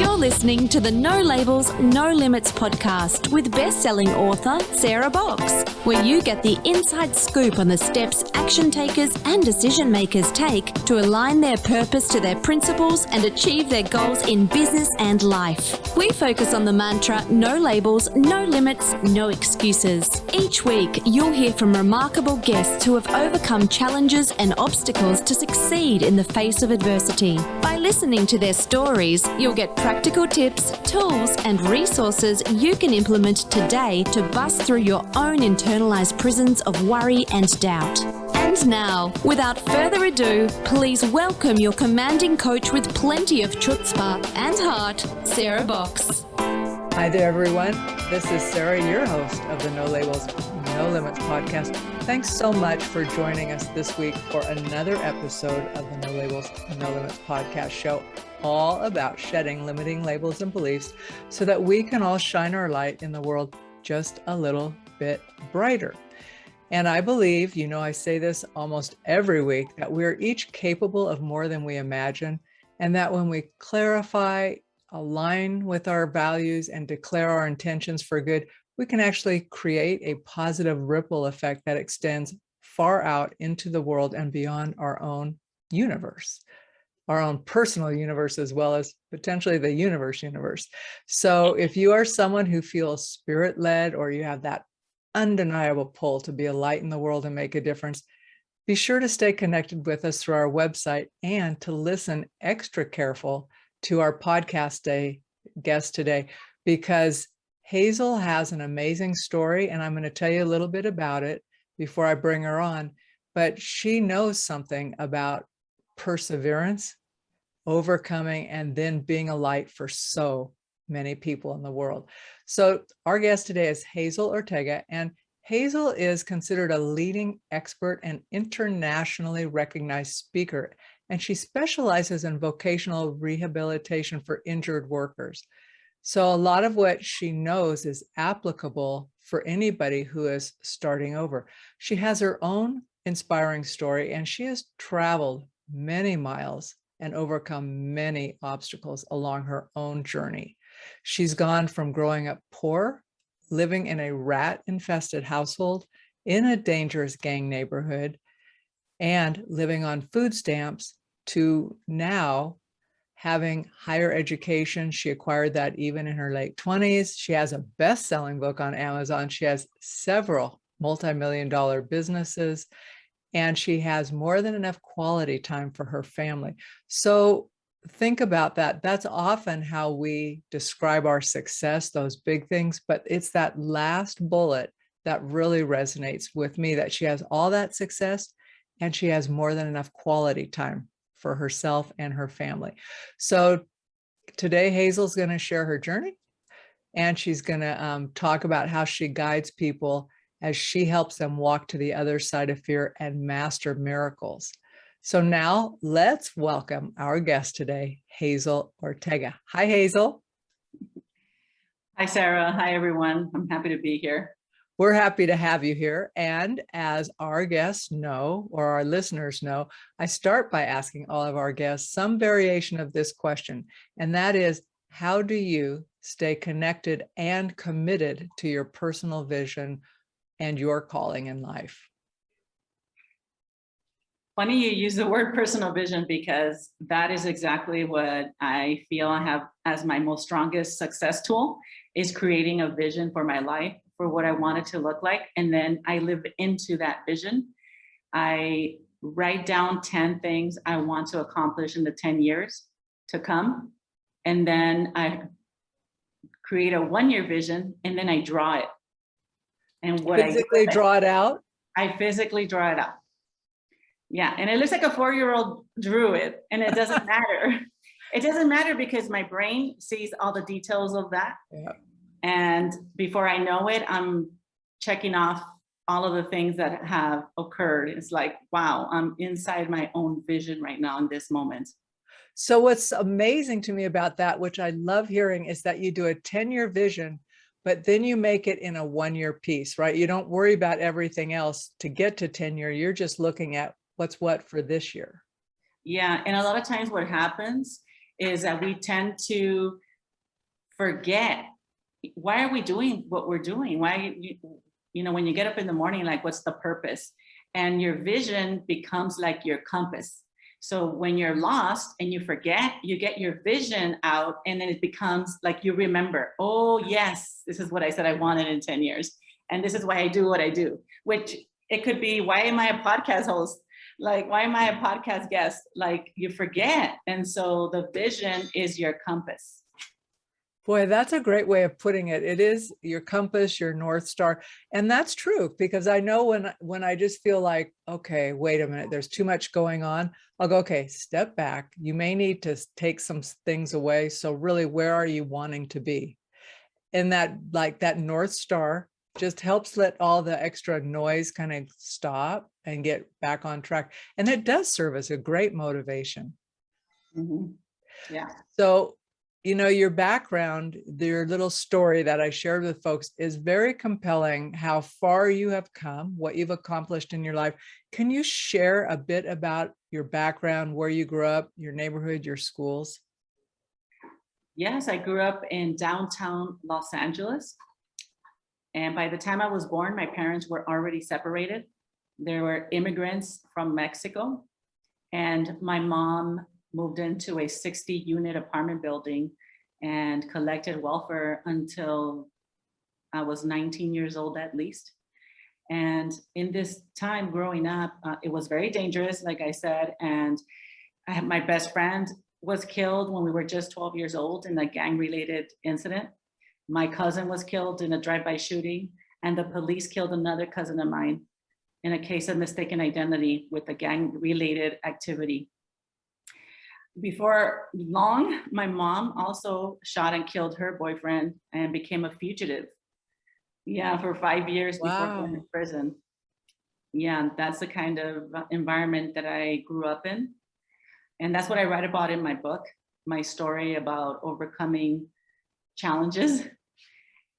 You're listening to the No Labels, No Limits podcast with best-selling author Sarah Box, where you get the inside scoop on the steps action takers and decision makers take to align their purpose to their principles and achieve their goals in business and life. We focus on the mantra, no labels, no limits, no excuses. Each week, you'll hear from remarkable guests who have overcome challenges and obstacles to succeed in the face of adversity. By listening to their stories, you'll get practical tips, tools, and resources you can implement today to bust through your own internalized prisons of worry and doubt. And now, without further ado, please welcome your commanding coach with plenty of chutzpah and heart, Sarah Box. Hi there, everyone. This is Sarah, your host of the No Labels, No Limits podcast. Thanks so much for joining us this week for another episode of the No Labels, No Limits podcast show, all about shedding limiting labels and beliefs so that we can all shine our light in the world just a little bit brighter. And I believe, I say this almost every week, that we're each capable of more than we imagine, and that when we clarify, align with our values, and declare our intentions for good, we can actually create a positive ripple effect that extends far out into the world and beyond our own universe, our own personal universe, as well as potentially the universe. So if you are someone who feels spirit-led, or you have that undeniable pull to be a light in the world and make a difference, be sure to stay connected with us through our website and to listen extra careful to our podcast guest today, because Hazel has an amazing story, and I'm going to tell you a little bit about it before I bring her on. But she knows something about perseverance, overcoming, and then being a light for so many people in the world. So our guest today is Hazel Ortega, and Hazel is considered a leading expert and internationally recognized speaker, and she specializes in vocational rehabilitation for injured workers. So a lot of what she knows is applicable for anybody who is starting over. She has her own inspiring story, and she has traveled many miles and overcome many obstacles along her own journey. She's gone from growing up poor, living in a rat-infested household, in a dangerous gang neighborhood, and living on food stamps, to now having higher education. She acquired that even in her late 20s. She has a best-selling book on Amazon. She has several multimillion-dollar businesses, and she has more than enough quality time for her family. So think about that. That's often how we describe our success, those big things, but it's that last bullet that really resonates with me, that she has all that success and she has more than enough quality time for herself and her family. So today, Hazel's going to share her journey, and she's going to talk about how she guides people as she helps them walk to the other side of fear and master miracles. So now let's welcome our guest today, Hazel Ortega. Hi, Hazel. Hi, Sarah. Hi, everyone. I'm happy to be here. We're happy to have you here. And as our guests know, or our listeners know, I start by asking all of our guests some variation of this question. And that is, how do you stay connected and committed to your personal vision and your calling in life? Funny you use the word personal vision, because that is exactly what I feel I have as my most strongest success tool, is creating a vision for my life, for what I want it to look like. And then I live into that vision. I write down 10 things I want to accomplish in the 10 years to come. And then I create a 1-year vision, and then I draw it. And what physically draw it out? I physically draw it out. Yeah, and it looks like a 4-year-old drew it, and it doesn't matter. It doesn't matter, because my brain sees all the details of that. Yeah. And before I know it, I'm checking off all of the things that have occurred. It's like, wow, I'm inside my own vision right now in this moment. So what's amazing to me about that, which I love hearing, is that you do a 10-year vision, but then you make it in a 1-year piece, right? You don't worry about everything else to get to 10-year. You're just looking at what's what for this year. Yeah, and a lot of times what happens is that we tend to forget, why are we doing what we're doing? Why, when you get up in the morning, like, what's the purpose? And your vision becomes like your compass. So when you're lost and you forget, you get your vision out, and then it becomes like you remember, oh yes, this is what I said I wanted in 10 years. And this is why I do what I do, which it could be, why am I a podcast host? Like, why am I a podcast guest? Like, you forget. And so the vision is your compass. Boy, that's a great way of putting it. It is your compass, your North Star. And that's true, because I know when I just feel like, okay, wait a minute, there's too much going on, I'll go, okay, step back. You may need to take some things away. So really, where are you wanting to be? And that North Star just helps let all the extra noise kind of stop and get back on track. And it does serve as a great motivation. Mm-hmm. Yeah. So, your background, your little story that I shared with folks is very compelling, how far you have come, what you've accomplished in your life. Can you share a bit about your background, where you grew up, your neighborhood, your schools? Yes, I grew up in downtown Los Angeles. And by the time I was born, my parents were already separated. They were immigrants from Mexico. And my mom moved into a 60-unit apartment building and collected welfare until I was 19 years old at least. And in this time growing up, it was very dangerous, like I said. And my best friend was killed when we were just 12 years old in a gang-related incident. My cousin was killed in a drive-by shooting, and the police killed another cousin of mine in a case of mistaken identity with a gang-related activity. Before long, my mom also shot and killed her boyfriend and became a fugitive. Yeah, for 5 years before going to prison. Yeah, that's the kind of environment that I grew up in. And that's what I write about in my book, my story about overcoming challenges.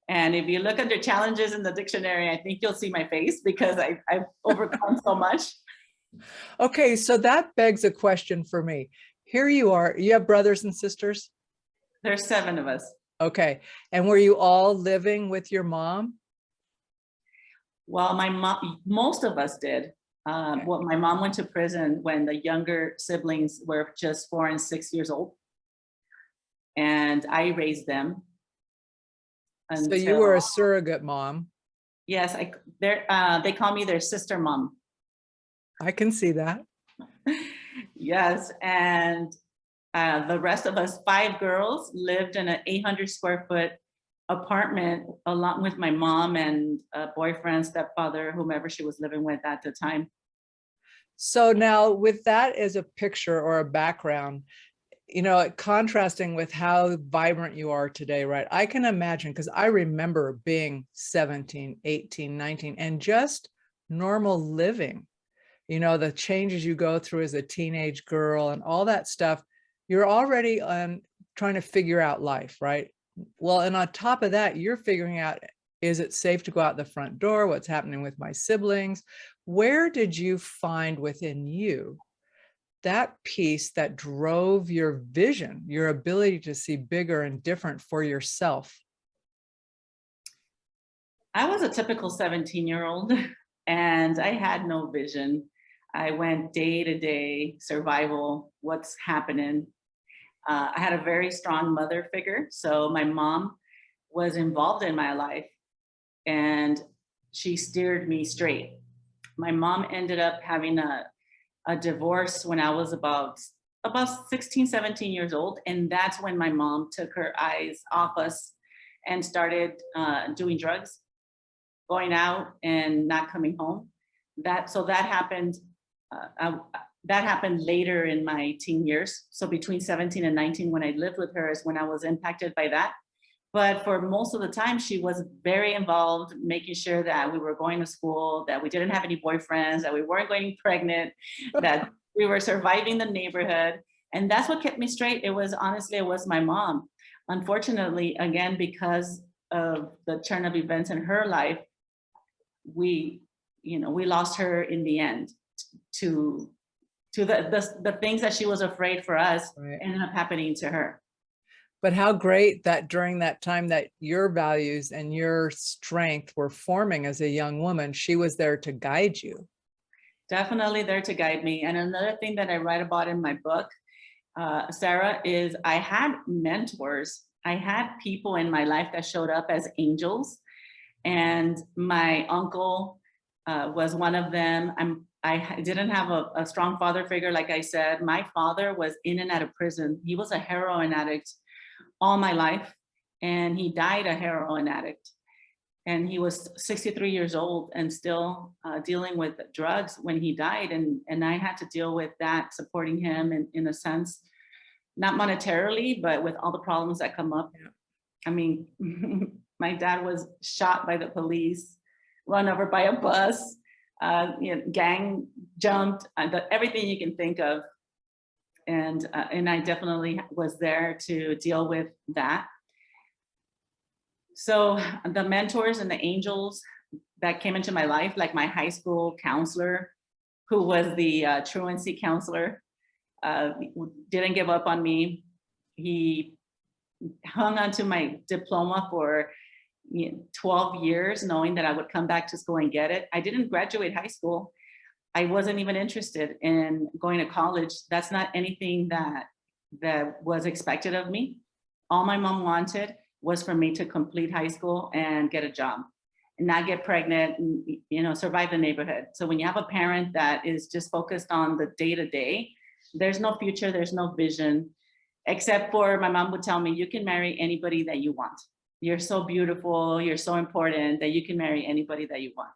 And if you look under challenges in the dictionary, I think you'll see my face, because I've overcome so much. Okay, so that begs a question for me. Here you are, you have brothers and sisters? There's 7 of us. Okay, and were you all living with your mom? Well, my mom, most of us did. Okay. Well, my mom went to prison when the younger siblings were just 4 and 6 years old. And I raised them. So you were a surrogate mom. Yes, they call me their sister mom. I can see that. Yes, and the rest of us, 5 girls, lived in an 800 square foot apartment along with my mom and boyfriend, stepfather, whomever she was living with at the time. So now, with that as a picture or a background, contrasting with how vibrant you are today, right? I can imagine, because I remember being 17, 18, 19, and just normal living, the changes you go through as a teenage girl and all that stuff. You're already trying to figure out life, right? Well, and on top of that, you're figuring out, is it safe to go out the front door? What's happening with my siblings? Where did you find within you that piece that drove your vision, your ability to see bigger and different for yourself? I was a typical 17-year-old, and I had no vision. I went day to day survival, what's happening. I had a very strong mother figure. So my mom was involved in my life, and she steered me straight. My mom ended up having a divorce when I was about 16, 17 years old. And that's when my mom took her eyes off us and started doing drugs, going out and not coming home. That happened. That happened later in my teen years. So between 17 and 19, when I lived with her, is when I was impacted by that. But for most of the time, she was very involved, making sure that we were going to school, that we didn't have any boyfriends, that we weren't getting pregnant, that we were surviving the neighborhood. And that's what kept me straight. It was my mom. Unfortunately, again, because of the turn of events in her life, we lost her in the end to the things that she was afraid for us, right, ended up happening to her. But how great that during that time that your values and your strength were forming as a young woman, she was there to guide you. Definitely there to guide me. And another thing that I write about in my book, Sarah, is I had mentors. I had people in my life that showed up as angels. And my uncle was one of them. I didn't have a strong father figure, like I said. My father was in and out of prison. He was a heroin addict all my life, and he died a heroin addict. And he was 63 years old and still dealing with drugs when he died. And I had to deal with that, supporting him in a sense, not monetarily, but with all the problems that come up. Yeah. I mean, my dad was shot by the police, run over by a bus, gang jumped, everything you can think of. And I definitely was there to deal with that. So the mentors and the angels that came into my life, like my high school counselor, who was the truancy counselor, didn't give up on me. He hung onto my diploma for 12 years, knowing that I would come back to school and get it. I didn't graduate high school. I wasn't even interested in going to college. That's not anything that was expected of me. All my mom wanted was for me to complete high school and get a job and not get pregnant and, survive the neighborhood. So when you have a parent that is just focused on the day-to-day, there's no future, there's no vision, except for my mom would tell me, you can marry anybody that you want. You're so beautiful, you're so important that you can marry anybody that you want.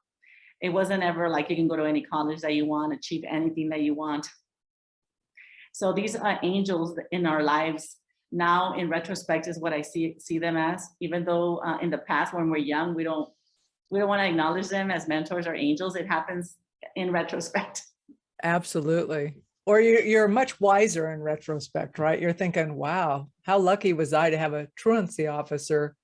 It wasn't ever like you can go to any college that you want, achieve anything that you want. So these are angels in our lives. Now, in retrospect, is what I see them as. Even though in the past, when we're young, we don't want to acknowledge them as mentors or angels. It happens in retrospect. Absolutely. Or you're much wiser in retrospect, right? You're thinking, wow, how lucky was I to have a truancy officer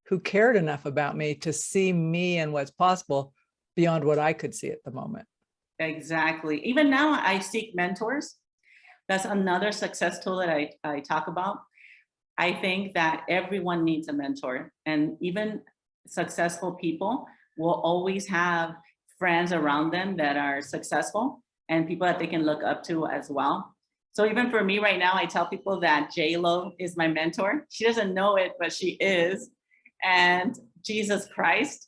who cared enough about me to see me and what's possible beyond what I could see at the moment. Exactly. Even now, I seek mentors. That's another success tool that I talk about. I think that everyone needs a mentor, and even successful people will always have friends around them that are successful and people that they can look up to as well. So even for me right now, I tell people that J-Lo is my mentor. She doesn't know it, but she is. And Jesus Christ,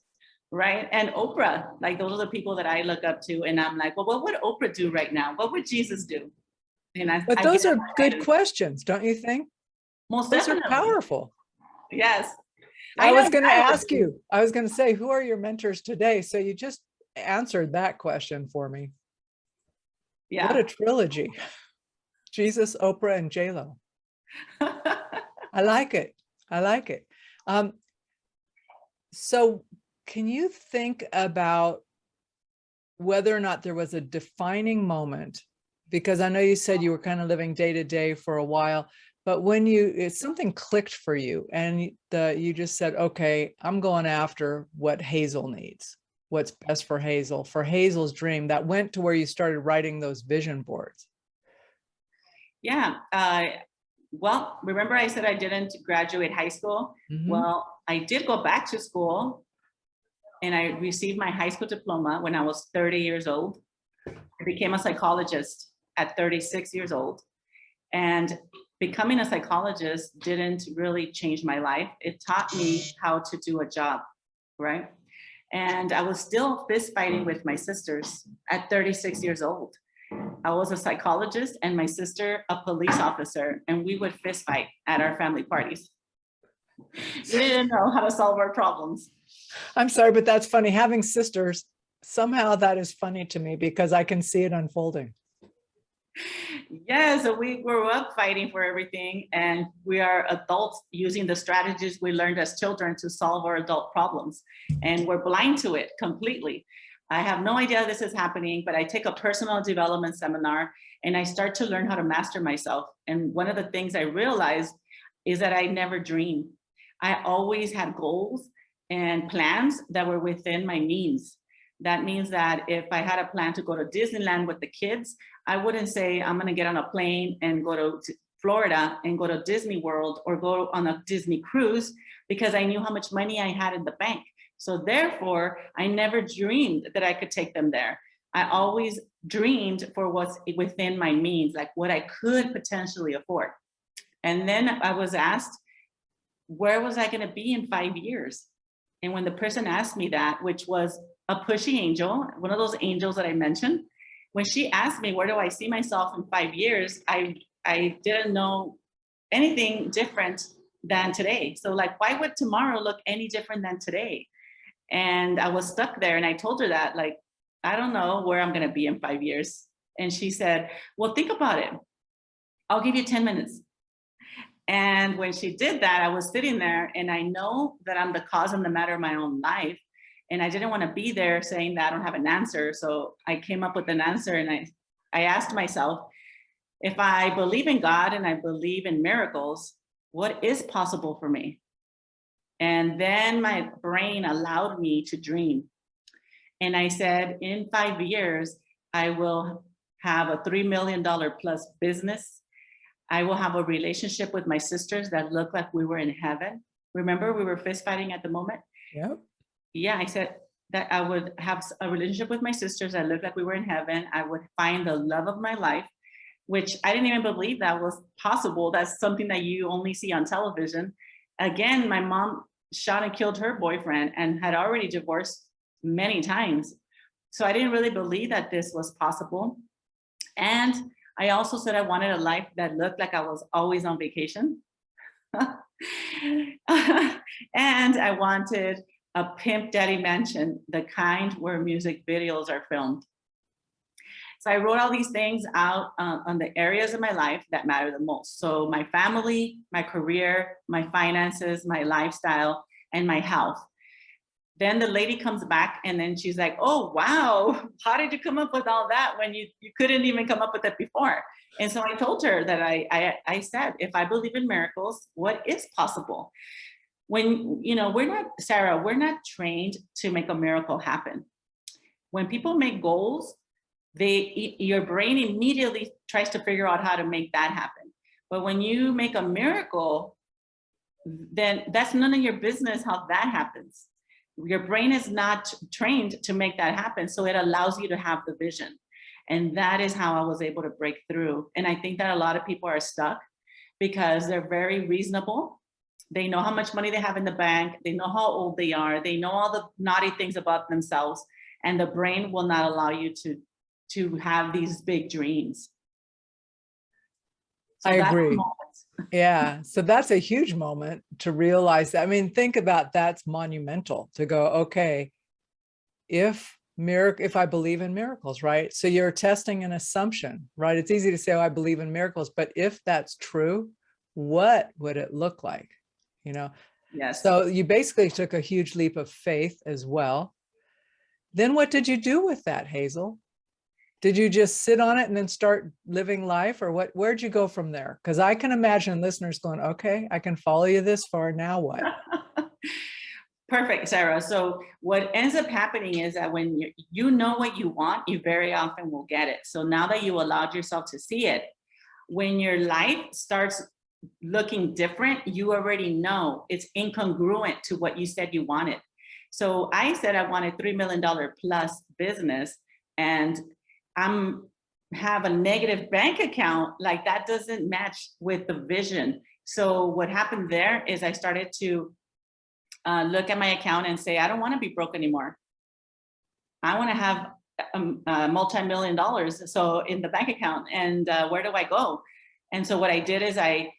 right? And Oprah, like those are the people that I look up to. And I'm like, well, what would Oprah do right now? What would Jesus do? But those are good questions, don't you think? Most Those definitely. are powerful. Yes. I was going to ask you, I was going to say, who are your mentors today? So you just answered that question for me. Yeah. What a trilogy. Jesus, Oprah, and J-Lo. I like it. I like it. So can you think about whether or not there was a defining moment? Because I know you said you were kind of living day to day for a while, but when something clicked for you and you just said, okay, I'm going after what Hazel needs, what's best for Hazel's dream, that went to where you started writing those vision boards. Yeah. Well, remember I said I didn't graduate high school? Mm-hmm. Well, I did go back to school and I received my high school diploma when I was 30 years old. I became a psychologist at 36 years old. And becoming a psychologist didn't really change my life. It taught me how to do a job, right? And I was still fist fighting with my sisters at 36 years old. I was a psychologist and my sister a police officer, and we would fist fight at our family parties. We didn't know how to solve our problems. I'm sorry, but that's funny. Having sisters, somehow that is funny to me because I can see it unfolding. Yeah, so we grew up fighting for everything, and we are adults using the strategies we learned as children to solve our adult problems, and we're blind to it completely. I have no idea this is happening, but I take a personal development seminar and I start to learn how to master myself. And one of the things I realized is that I never dreamed. I always had goals and plans that were within my means. That means that if I had a plan to go to Disneyland with the kids, I wouldn't say I'm going to get on a plane and go to Florida and go to Disney World or go on a Disney cruise because I knew how much money I had in the bank. So therefore, I never dreamed that I could take them there. I always dreamed for what's within my means, like what I could potentially afford. And then I was asked, where was I going to be in 5 years? And when the person asked me that, which was a pushy angel, one of those angels that I mentioned, when she asked me, where do I see myself in 5 years? I didn't know anything different than today. So like, why would tomorrow look any different than today? And I was stuck there. And I told her that, like, I don't know where I'm going to be in 5 years. And she said, well, think about it. I'll give you 10 minutes. And when she did that, I was sitting there and I know that I'm the cause and the matter of my own life. And I didn't want to be there saying that I don't have an answer. So I came up with an answer and I asked myself, if I believe in God and I believe in miracles, what is possible for me? And then my brain allowed me to dream. And I said, in 5 years, I will have a $3 million plus business. I will have a relationship with my sisters that look like we were in heaven. Remember, we were fist fighting at the moment? Yep. Yeah, I said that I would have a relationship with my sisters that looked like we were in heaven. I would find the love of my life, which I didn't even believe that was possible. That's something that you only see on television. Again, my mom shot and killed her boyfriend and had already divorced many times. So I didn't really believe that this was possible. And I also said I wanted a life that looked like I was always on vacation. And I wanted a pimp daddy mansion, the kind where music videos are filmed. So I wrote all these things out on the areas of my life that matter the most. So my family, my career, my finances, my lifestyle, and my health. Then the lady comes back and then she's like, oh, wow, how did you come up with all that when you couldn't even come up with it before? And so I told her that I said, if I believe in miracles, what is possible? When, we're not, Sarah, we're not trained to make a miracle happen. When people make goals, your brain immediately tries to figure out how to make that happen. But when you make a miracle, then that's none of your business how that happens. Your brain is not trained to make that happen. So it allows you to have the vision. And that is how I was able to break through. And I think that a lot of people are stuck because they're very reasonable. They know how much money they have in the bank. They know how old they are. They know all the naughty things about themselves. And the brain will not allow you to have these big dreams. So I agree. Yeah. So that's a huge moment to realize that. I mean, think about that's monumental to go, okay, if I believe in miracles, right? So you're testing an assumption, right? It's easy to say, oh, I believe in miracles, but if that's true, what would it look like? Yes. So you basically took a huge leap of faith as well. Then what did you do with that, Hazel? Did you just sit on it and then start living life, or what? Where'd you go from there? Because I can imagine listeners going, okay, I can follow you this far. Now what? Perfect, Sarah. So what ends up happening is that when you know what you want, you very often will get it. So now that you allowed yourself to see it, when your life starts looking different, you already know it's incongruent to what you said you wanted. So I said I wanted $3 million plus business, and have a negative bank account. Like, that doesn't match with the vision. So what happened there is I started to look at my account and say, I don't want to be broke anymore. I want to have multi-million dollars so in the bank account. And where do I go? And so what I did is I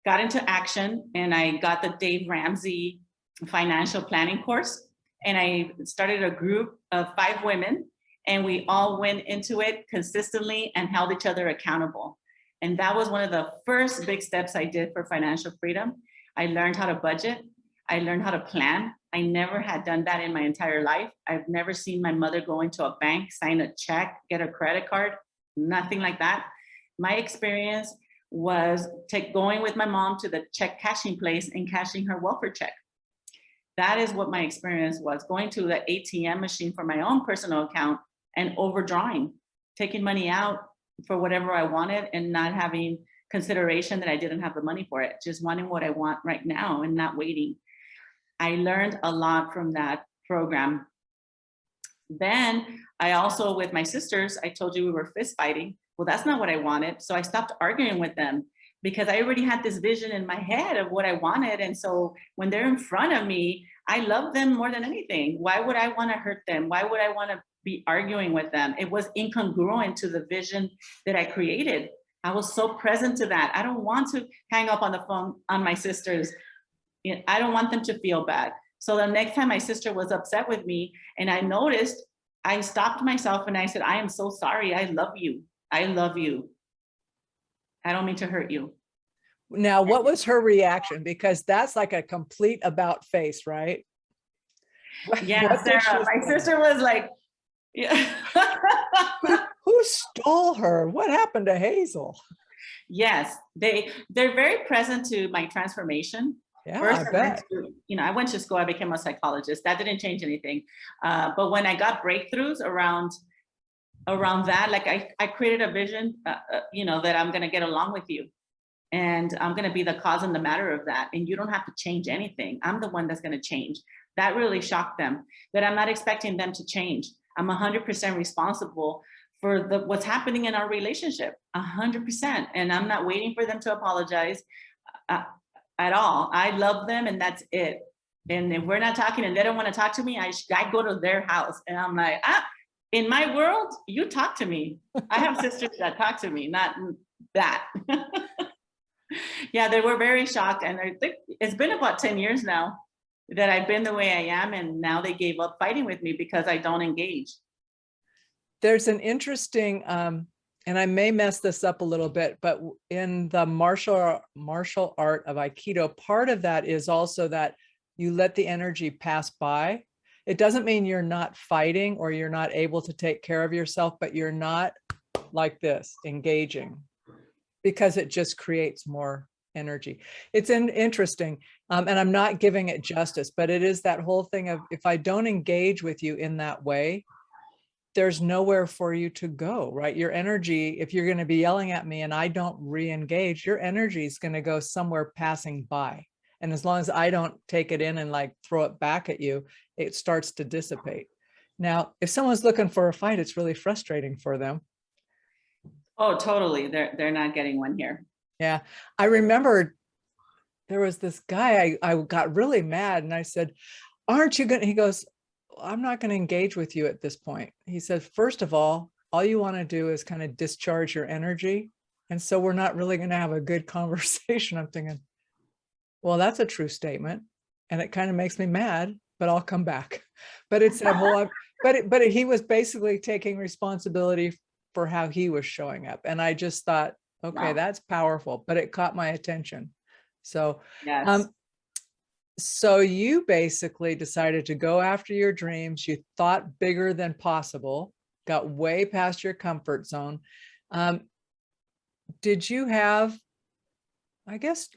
got into action and I got the Dave Ramsey financial planning course. And I started a group of 5 women, and we all went into it consistently and held each other accountable. And that was one of the first big steps I did for financial freedom. I learned how to budget. I learned how to plan. I never had done that in my entire life. I've never seen my mother go into a bank, sign a check, get a credit card, nothing like that. My experience was going with my mom to the check cashing place and cashing her welfare check. That is what my experience was, going to the ATM machine for my own personal account and overdrawing, taking money out for whatever I wanted and not having consideration that I didn't have the money for it, just wanting what I want right now and not waiting. I learned a lot from that program. Then I also, with my sisters, I told you we were fist fighting. Well, that's not what I wanted. So I stopped arguing with them because I already had this vision in my head of what I wanted. And so when they're in front of me, I love them more than anything. Why would I want to hurt them? Why would I want to be arguing with them? It was incongruent to the vision that I created. I was so present to that. I don't want to hang up on the phone on my sisters. I don't want them to feel bad. So the next time my sister was upset with me and I noticed, I stopped myself and I said, I am so sorry. I love you. I love you. I don't mean to hurt you. Now, what was her reaction? Because that's like a complete about face, right? Yeah, Sarah, my sister was like, yeah. Who stole her? What happened to Hazel? Yes, they're very present to my transformation. Yeah, First, I bet. I went to school, I became a psychologist. That didn't change anything. But when I got breakthroughs around that, like I created a vision, that I'm going to get along with you. And I'm going to be the cause and the matter of that. And you don't have to change anything. I'm the one that's going to change. That really shocked them, that I'm not expecting them to change. I'm 100% responsible for what's happening in our relationship, 100%. And I'm not waiting for them to apologize at all. I love them and that's it. And if we're not talking and they don't want to talk to me, I go to their house and I'm like, in my world, you talk to me. I have sisters that talk to me, not that. Yeah, they were very shocked. And I think it's been about 10 years now that I've been the way I am. And now they gave up fighting with me because I don't engage. There's an interesting, and I may mess this up a little bit, but in the martial art of Aikido, part of that is also that you let the energy pass by. It doesn't mean you're not fighting or you're not able to take care of yourself, but you're not like this, engaging, because it just creates more energy. It's interesting, and I'm not giving it justice, but it is that whole thing of, if I don't engage with you in that way, there's nowhere for you to go, right? Your energy, if you're going to be yelling at me and I don't re-engage, your energy is going to go somewhere passing by. And as long as I don't take it in and like throw it back at you, it starts to dissipate. Now, if someone's looking for a fight, it's really frustrating for them. Oh, totally. They're not getting one here. Yeah. I remember there was this guy, I got really mad and I said, aren't you going to, he goes, I'm not going to engage with you at this point. He said, first of all you want to do is kind of discharge your energy. And so we're not really going to have a good conversation. I'm thinking, well, that's a true statement. And it kind of makes me mad, but I'll come back. But it's that whole, but he was basically taking responsibility for how he was showing up. And I just thought, okay, wow, that's powerful, but it caught my attention. So, yes. So you basically decided to go after your dreams. You thought bigger than possible, got way past your comfort zone. Did you have, I guess,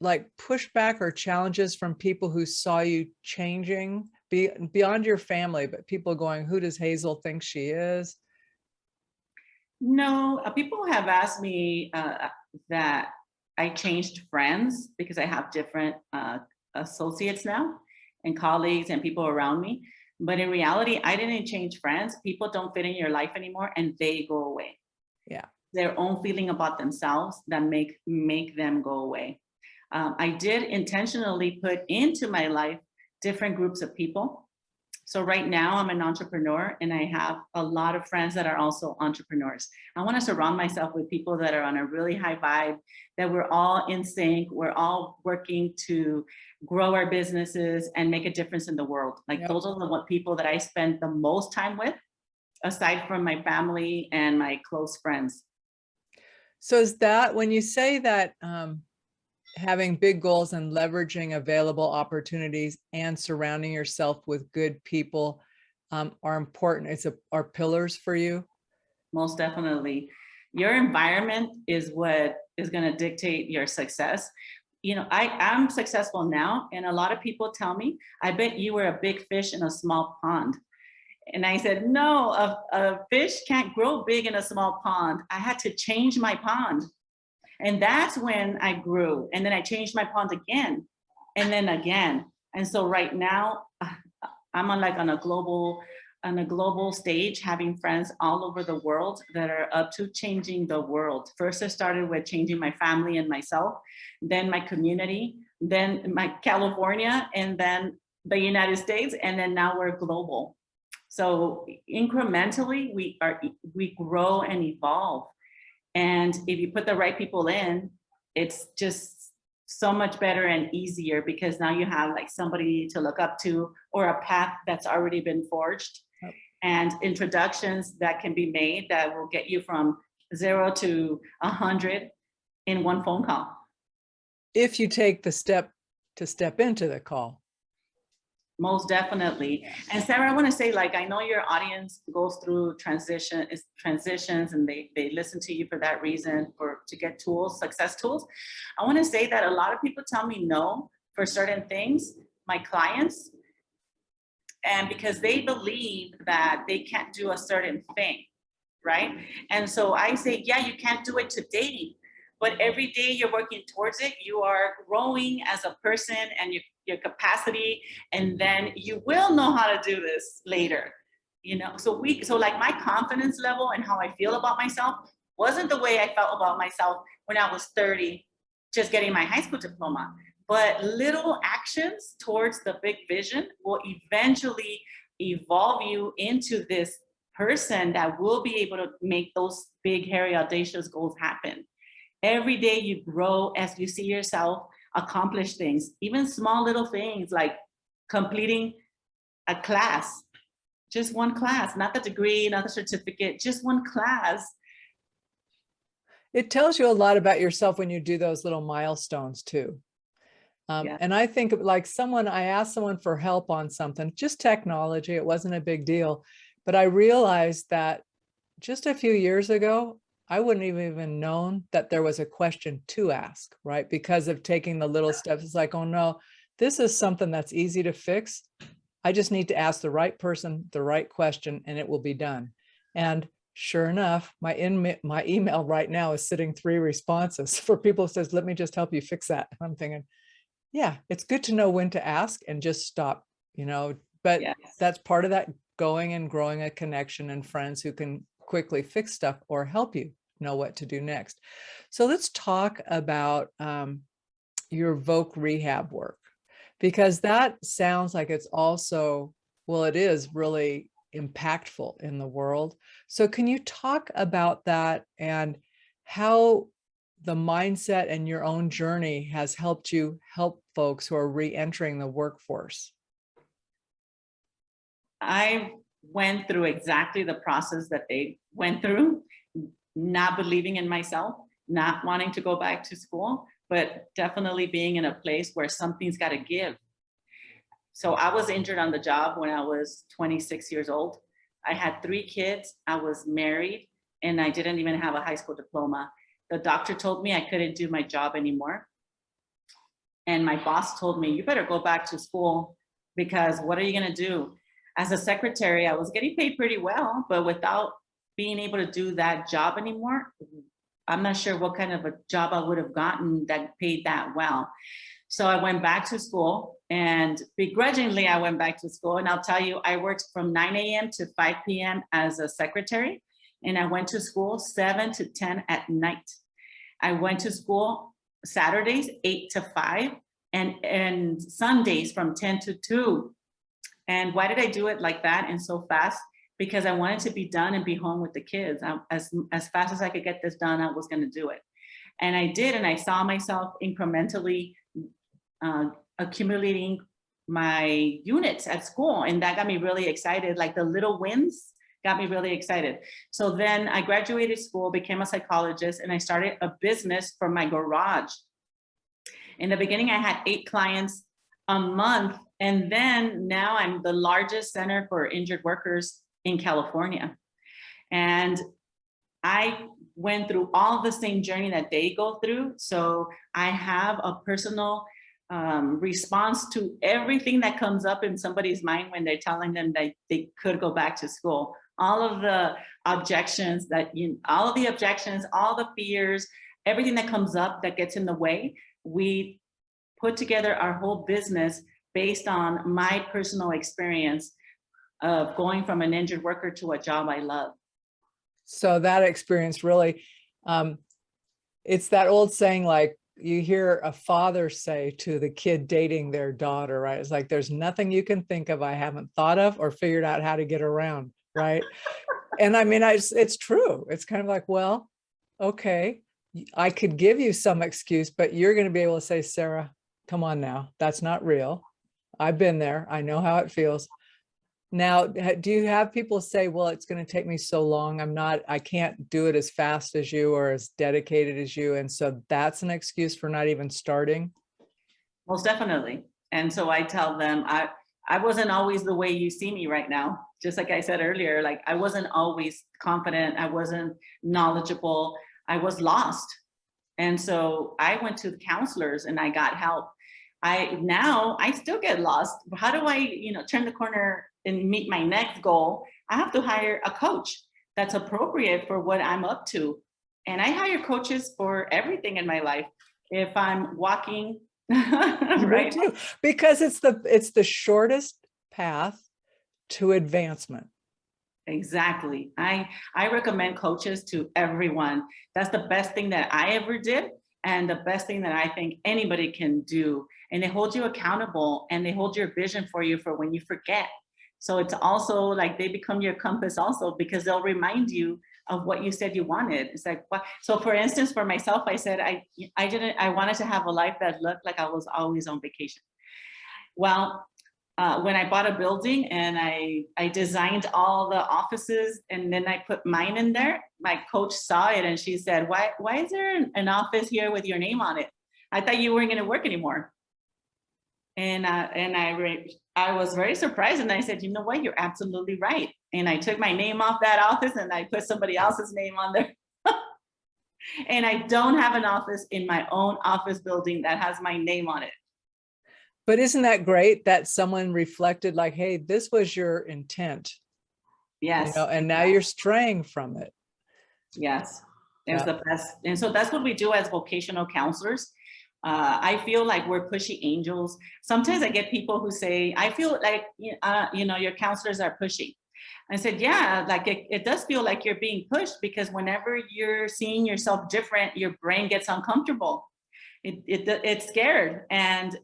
like pushback or challenges from people who saw you changing beyond your family, but people going, who does Hazel think she is? No, people have asked me that I changed friends because I have different associates now and colleagues and people around me. But in reality, I didn't change friends. People don't fit in your life anymore and they go away. Yeah. Their own feeling about themselves that make them go away. I did intentionally put into my life different groups of people. So right now I'm an entrepreneur and I have a lot of friends that are also entrepreneurs. I want to surround myself with people that are on a really high vibe, that we're all in sync. We're all working to grow our businesses and make a difference in the world. Like, yep, those are the people that I spend the most time with, aside from my family and my close friends. So is that, when you say that, having big goals and leveraging available opportunities and surrounding yourself with good people are important, are pillars for you? Most definitely. Your environment is what is going to dictate your success. You know, I'm successful now, and a lot of people tell me, I bet you were a big fish in a small pond. And I said, no, a fish can't grow big in a small pond. I had to change my pond. And that's when I grew. And then I changed my pond again, and then again. And so right now I'm on a global stage, having friends all over the world that are up to changing the world. First, I started with changing my family and myself, then my community, then my California, and then the United States, and then now we're global. So incrementally, we grow and evolve. And if you put the right people in, it's just so much better and easier, because now you have like somebody to look up to, or a path that's already been forged, and introductions that can be made that will get you from 0 to 100 in one phone call. If you take the step to step into the call. Most definitely. And Sarah, I want to say, like, I know your audience goes through transitions, and they listen to you for that reason, to get tools, success tools. I want to say that a lot of people tell me no for certain things, my clients, and because they believe that they can't do a certain thing, right? And so I say, yeah, you can't do it today, but every day you're working towards it, you are growing as a person and your capacity, and then you will know how to do this later. You know, so like my confidence level and how I feel about myself wasn't the way I felt about myself when I was 30, just getting my high school diploma. But little actions towards the big vision will eventually evolve you into this person that will be able to make those big, hairy, audacious goals happen. Every day you grow as you see yourself accomplish things, even small little things like completing a class, just one class, not the degree, not the certificate, just one class. It tells you a lot about yourself when you do those little milestones too. Yeah. And I think like I asked someone for help on something, just technology, it wasn't a big deal, but I realized that just a few years ago, I wouldn't even known that there was a question to ask, right? Because of taking the little steps. It's like, oh no, this is something that's easy to fix. I just need to ask the right person, the right question, and it will be done. And sure enough, my email right now is sitting 3 responses for people who says, let me just help you fix that. And I'm thinking, yeah, it's good to know when to ask and just stop, you know, but Yes. That's part of that going and growing a connection and friends who can quickly fix stuff or help you know what to do next. So let's talk about your voc rehab work, because that sounds like it's also, well, it is really impactful in the world. So can you talk about that and how the mindset and your own journey has helped you help folks who are re-entering the workforce? I went through exactly the process that they went through, not believing in myself, not wanting to go back to school, but definitely being in a place where something's got to give. So I was injured on the job when I was 26 years old. I had 3 kids, I was married, and I didn't even have a high school diploma. The doctor told me I couldn't do my job anymore. And my boss told me, you better go back to school, because what are you going to do? As a secretary, I was getting paid pretty well, but without being able to do that job anymore, I'm not sure what kind of a job I would have gotten that paid that well. So I went back to school, and begrudgingly I went back to school. And I'll tell you, I worked from 9 a.m. to 5 p.m. as a secretary. And I went to school 7 to 10 at night. I went to school Saturdays, 8 to 5, and Sundays from 10 to 2. And why did I do it like that and so fast? Because I wanted to be done and be home with the kids. As fast as I could get this done, I was going to do it. And I did, and I saw myself incrementally accumulating my units at school. And that got me really excited. Like the little wins got me really excited. So then I graduated school, became a psychologist, and I started a business from my garage. In the beginning, I had 8 clients a month. And then now I'm the largest center for injured workers in California. And I went through all the same journey that they go through. So I have a personal response to everything that comes up in somebody's mind when they're telling them that they could go back to school. All of the objections, all the fears, everything that comes up that gets in the way, we put together our whole business based on my personal experience of going from an injured worker to a job I love. So that experience really, it's that old saying, like you hear a father say to the kid dating their daughter, right? It's like, there's nothing you can think of I haven't thought of or figured out how to get around, right? And I mean, it's true. It's kind of like, well, okay, I could give you some excuse, but you're going to be able to say, Sarah, come on now, that's not real. I've been there. I know how it feels. Now, do you have people say, well, it's going to take me so long. I can't do it as fast as you or as dedicated as you. And so that's an excuse for not even starting? Most definitely. And so I tell them, I wasn't always the way you see me right now. Just like I said earlier, like I wasn't always confident. I wasn't knowledgeable. I was lost. And so I went to the counselors and I got help. Now I still get lost. How do I, turn the corner and meet my next goal? I have to hire a coach that's appropriate for what I'm up to. And I hire coaches for everything in my life. If I'm walking, right? Too, because it's the shortest path to advancement. Exactly. I recommend coaches to everyone. That's the best thing that I ever did. And the best thing that I think anybody can do. And they hold you accountable and they hold your vision for you for when you forget. So it's also like they become your compass also, because they'll remind you of what you said you wanted. It's like, what? So for instance, for myself, I said, I wanted to have a life that looked like I was always on vacation. Well, when I bought a building and I designed all the offices and then I put mine in there, my coach saw it and she said, why is there an office here with your name on it? I thought you weren't going to work anymore. And I was very surprised. And I said, you know what? You're absolutely right. And I took my name off that office and I put somebody else's name on there. And I don't have an office in my own office building that has my name on it. But isn't that great that someone reflected like, hey, this was your intent? Yes. And now you're straying from it. Yes. It's the best. And so that's what we do as vocational counselors. I feel like we're pushy angels. Sometimes I get people who say, I feel like, your counselors are pushy. I said, yeah, like it does feel like you're being pushed, because whenever you're seeing yourself different, your brain gets uncomfortable. It's scared. And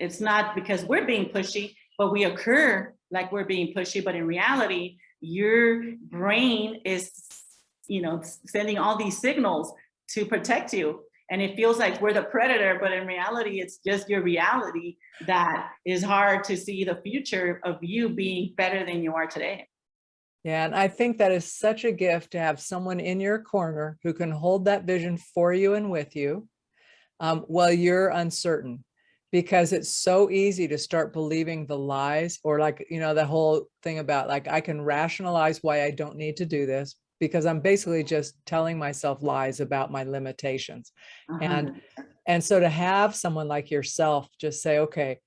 it's not because we're being pushy, but we occur like we're being pushy. But in reality, your brain is, sending all these signals to protect you. And it feels like we're the predator, but in reality, it's just your reality that is hard to see the future of you being better than you are today. Yeah, and I think that is such a gift to have someone in your corner who can hold that vision for you and with you while you're uncertain, because it's so easy to start believing the lies, or like, the whole thing about like, I can rationalize why I don't need to do this, because I'm basically just telling myself lies about my limitations. And so to have someone like yourself just say, okay,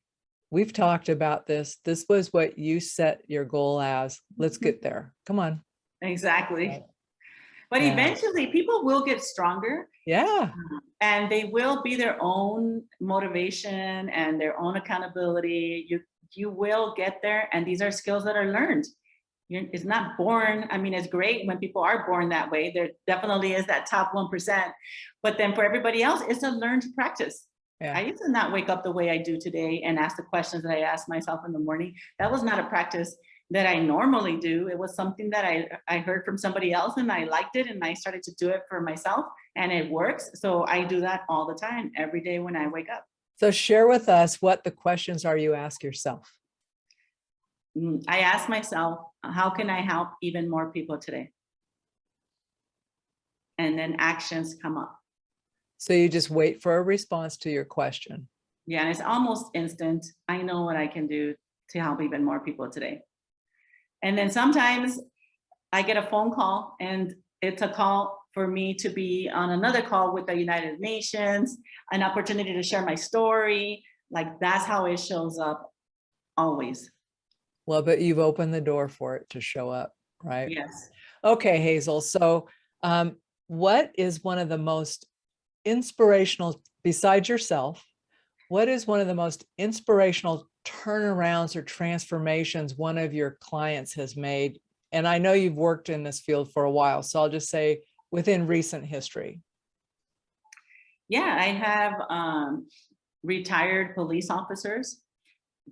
we've talked about this. This was what you set your goal as. Let's get there. Come on. Exactly. Right. But eventually people will get stronger. Yeah. And they will be their own motivation and their own accountability. You will get there. And these are skills that are learned. It's not born. I mean, it's great when people are born that way. There definitely is that top 1%. But then for everybody else, it's a learned practice. Yeah. I used to not wake up the way I do today and ask the questions that I ask myself in the morning. That was not a practice that I normally do. It was something that I heard from somebody else and I liked it and I started to do it for myself and it works. So I do that all the time, every day when I wake up. So share with us what the questions are you ask yourself. I ask myself, how can I help even more people today? And then actions come up. So you just wait for a response to your question. Yeah, and it's almost instant. I know what I can do to help even more people today. And then sometimes I get a phone call and it's a call for me to be on another call with the United Nations, an opportunity to share my story. Like that's how it shows up always. Well, but you've opened the door for it to show up, right? Yes. Okay, Hazel. So what is one of the most inspirational, besides yourself, what is one of the most inspirational turnarounds or transformations one of your clients has made? And I know you've worked in this field for a while, so I'll just say within recent history. Yeah, I have retired police officers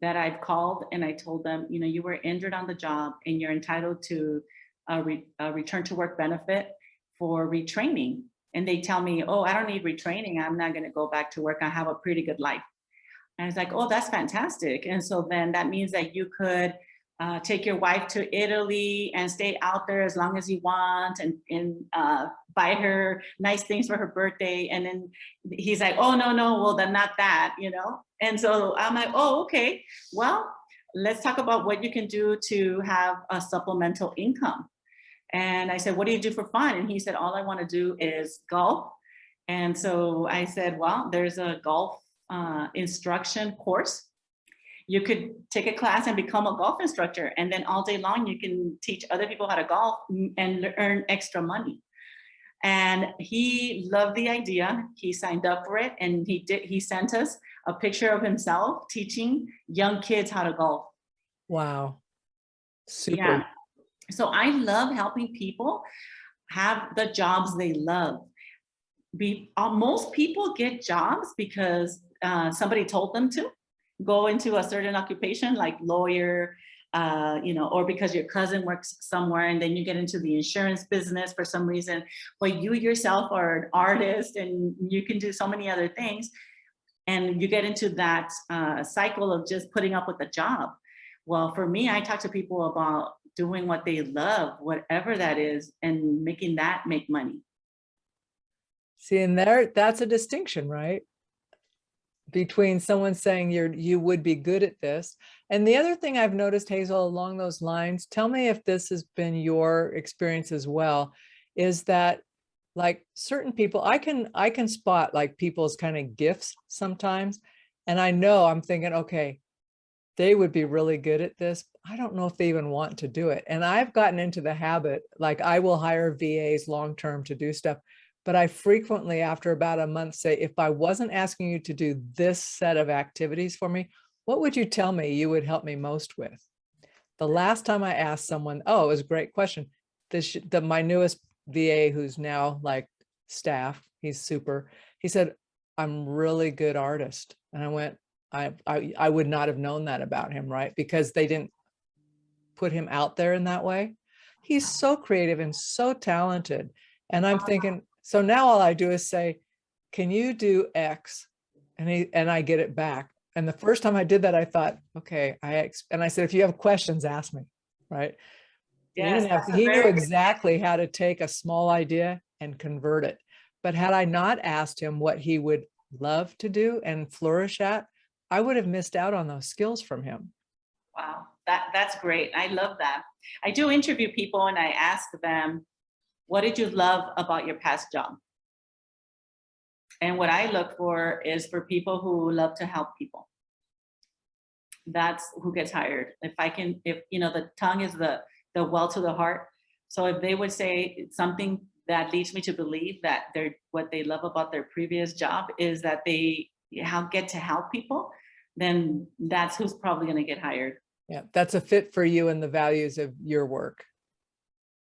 that I've called and I told them, you know, you were injured on the job and you're entitled to a return to work benefit for retraining. And they tell me, oh, I don't need retraining. I'm not going to go back to work. I have a pretty good life. And I was like, oh, that's fantastic. And so then that means that you could take your wife to Italy and stay out there as long as you want and buy her nice things for her birthday. And then he's like, oh, no, well, then not that, you know? And so I'm like, oh, okay, well, let's talk about what you can do to have a supplemental income. And I said, what do you do for fun? And he said, all I want to do is golf. And so I said, well, there's a golf instruction course. You could take a class and become a golf instructor. And then all day long, you can teach other people how to golf and earn extra money. And he loved the idea. He signed up for it. And he sent us a picture of himself teaching young kids how to golf. Wow. Super. Yeah. So I love helping people have the jobs they love. Most people get jobs because somebody told them to go into a certain occupation like lawyer, you know, or because your cousin works somewhere and then you get into the insurance business for some reason, but you yourself are an artist and you can do so many other things. And you get into that cycle of just putting up with a job. Well, for me, I talk to people about doing what they love, whatever that is, and making that make money. See, and that's a distinction, right? Between someone saying you would be good at this. And the other thing I've noticed, Hazel, along those lines, tell me if this has been your experience as well, is that like certain people, I can spot like people's kind of gifts sometimes. And I know I'm thinking, okay, they would be really good at this. I don't know if they even want to do it. And I've gotten into the habit, like I will hire VAs long-term to do stuff. But I frequently, after about a month, say, if I wasn't asking you to do this set of activities for me, what would you tell me you would help me most with? The last time I asked someone, oh, it was a great question. My newest VA, who's now like staff, he's super. He said, I'm really good artist. And I went, I would not have known that about him, right? Because they didn't put him out there in that way. He's so creative and so talented. And I'm thinking, so now all I do is say, can you do X? And I get it back. And the first time I did that, I thought, okay, and I said, if you have questions, ask me, right? Yes, He knew exactly how to take a small idea and convert it. But had I not asked him what he would love to do and flourish at, I would have missed out on those skills from him. Wow, that's great. I love that. I do interview people and I ask them, what did you love about your past job? And what I look for is for people who love to help people. That's who gets hired. If you know, the tongue is the well to the heart. So if they would say something that leads me to believe that what they love about their previous job is that they get to help people, then that's who's probably going to get hired. Yeah, that's a fit for you and the values of your work.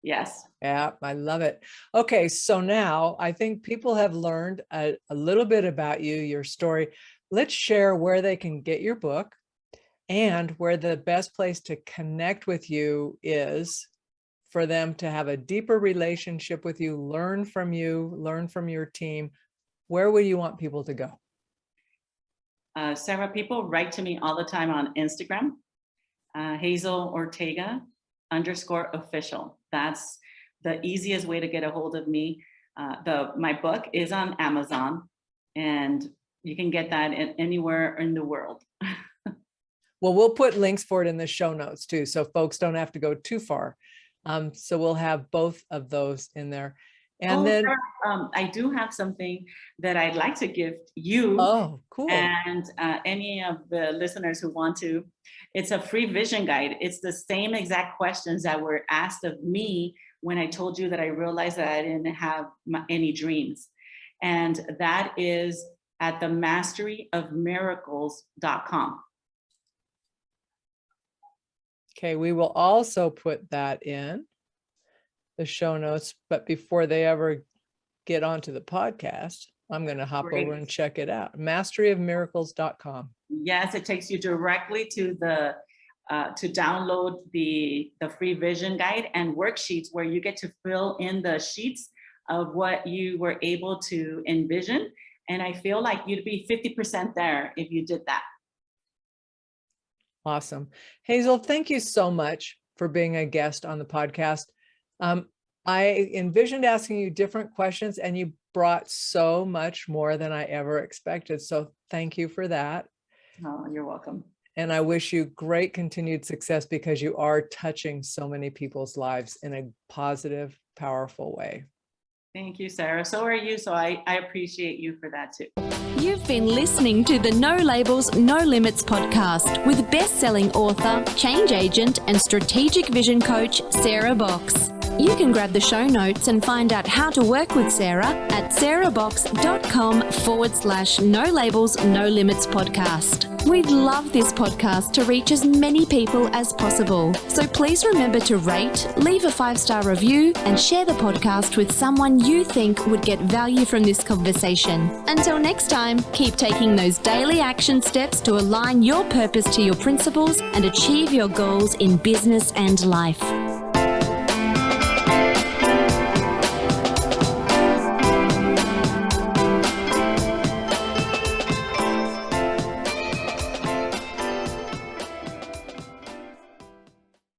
Yes. Yeah, I love it. Okay, so now I think people have learned a little bit about you, your story. Let's share where they can get your book and where the best place to connect with you is for them to have a deeper relationship with you, learn from your team. Where would you want people to go? Sarah, people write to me all the time on Instagram, Hazel Ortega _official. That's the easiest way to get a hold of me. My book is on Amazon and you can get that anywhere in the world. Well, we'll put links for it in the show notes too, so folks don't have to go too far. So we'll have both of those in there. And then I do have something that I'd like to gift you. Oh, cool. And any of the listeners who want to. It's a free vision guide. It's the same exact questions that were asked of me when I told you that I realized that I didn't have any dreams. And that is at themasteryofmiracles.com. Okay, we will also put that in the show notes, but before they ever get onto the podcast, I'm going to hop over and check it out. Masteryofmiracles.com. Yes, it takes you directly to the to download the free vision guide and worksheets, where you get to fill in the sheets of what you were able to envision. And I feel like you'd be 50% there if you did that. Awesome. Hazel, thank you so much for being a guest on the podcast. I envisioned asking you different questions, and you brought so much more than I ever expected. So thank you for that. Oh, you're welcome. And I wish you great continued success, because you are touching so many people's lives in a positive, powerful way. Thank you, Sarah. So are you. So I appreciate you for that too. You've been listening to the No Labels, No Limits podcast with best-selling author, change agent, and strategic vision coach, Sarah Box. You can grab the show notes and find out how to work with Sarah at sarahbox.com/No Labels, No Limits podcast. We'd love this podcast to reach as many people as possible. So please remember to rate, leave a 5-star review, and share the podcast with someone you think would get value from this conversation. Until next time, keep taking those daily action steps to align your purpose to your principles and achieve your goals in business and life.